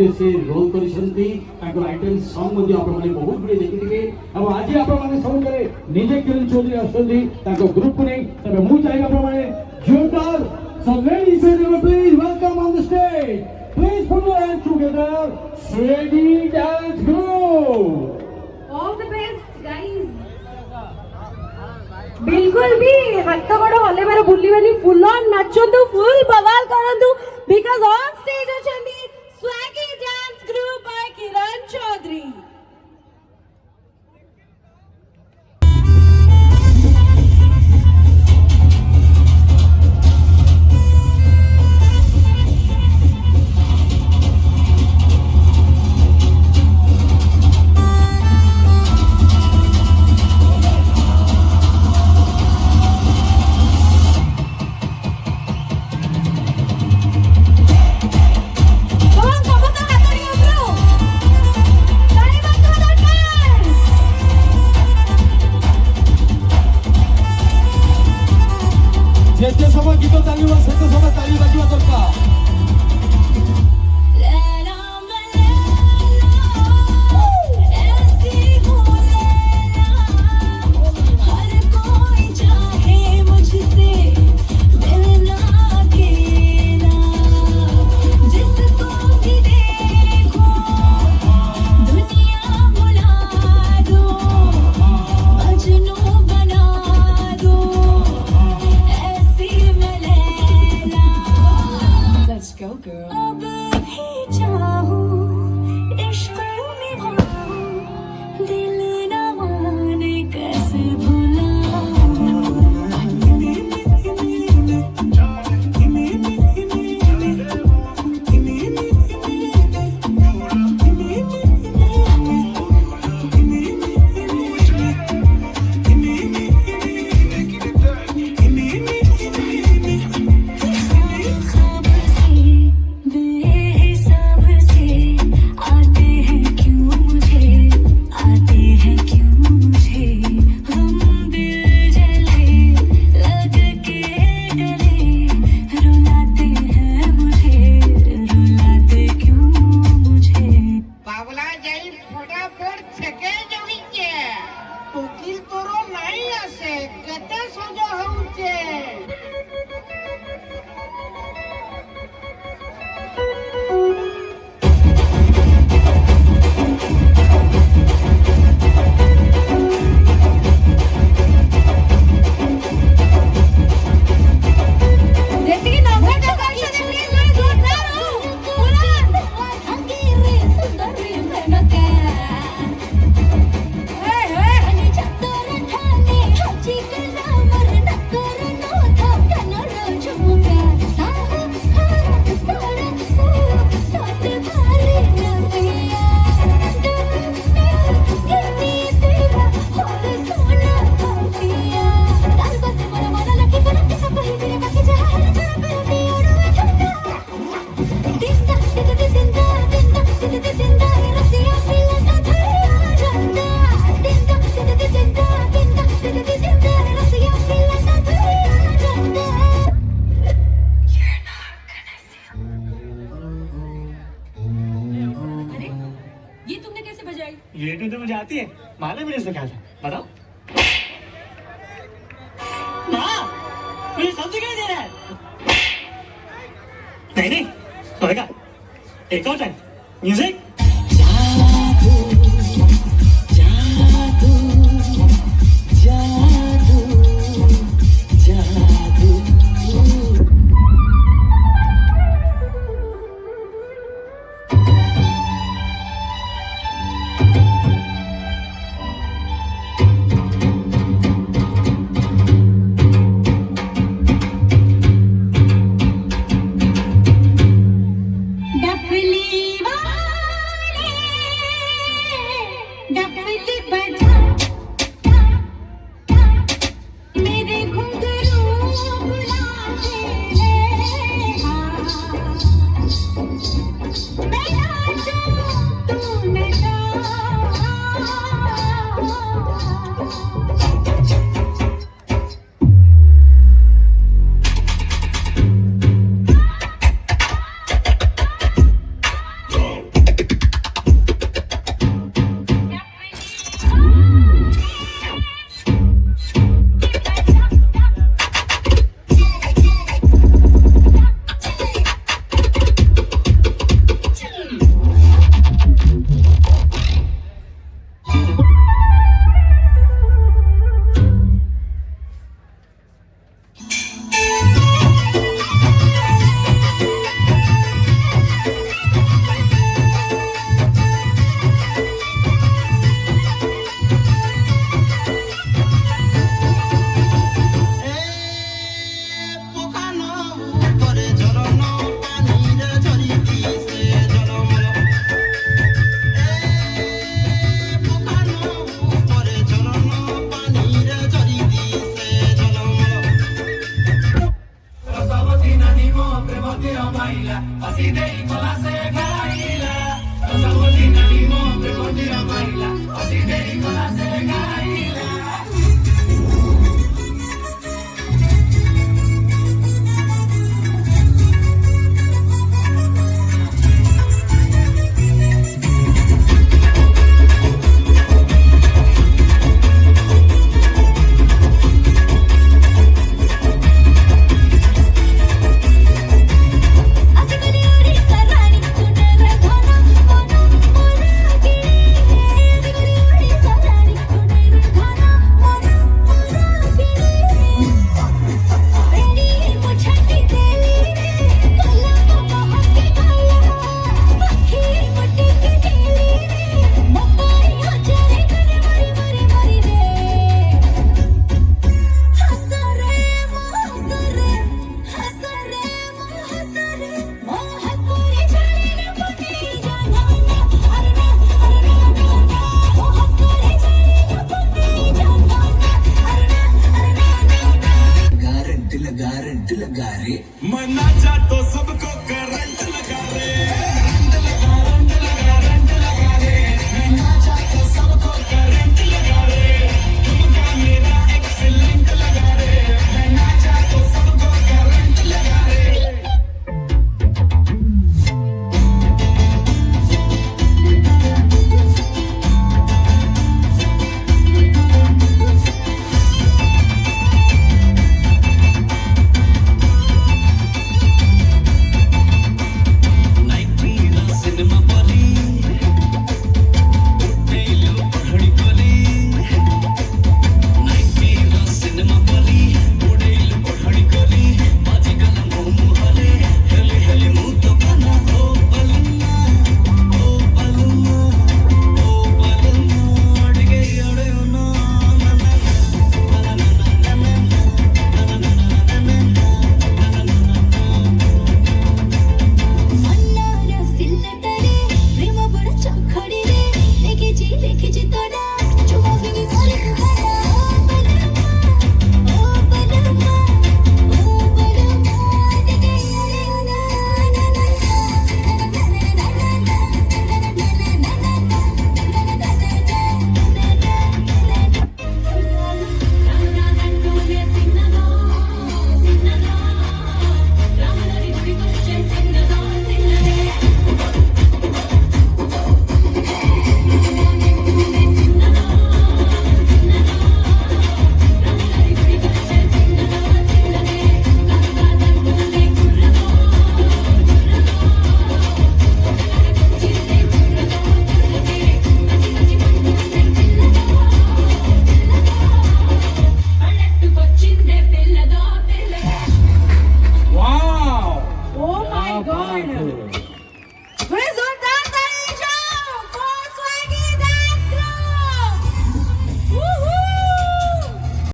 मध्य से रोल करिसंती ताको item song मध्य आपण माने बहुत बड़ी देखिथिबे अब आज आपण माने सब करे निजे किरण चौधरी आसंती ताको ग्रुप को नहीं तबे मु चाहि आपण माने जोरदार so ladies and gentlemen please welcome on the stage please put your hands together SWAGY dance group all the best guys बिल्कुल भी हाथ गोड़ हले मेरे बुल्लीवाली फुल ऑन नाचंतु फुल बवाल करंतु because on stage अछंती SWAGY dance group by Kiran Chaudhary जेते समय गीत चालिबा सेते समय ताली बाजिबा दरकार ये तो मुझे आती है माँ ने मुझे सिखाया था बताओ माँ मुझे सब दिखाई दे रहा है नहीं नहीं होगा एक और टाइम म्यूजिक डफली गारे मना जा तो सबको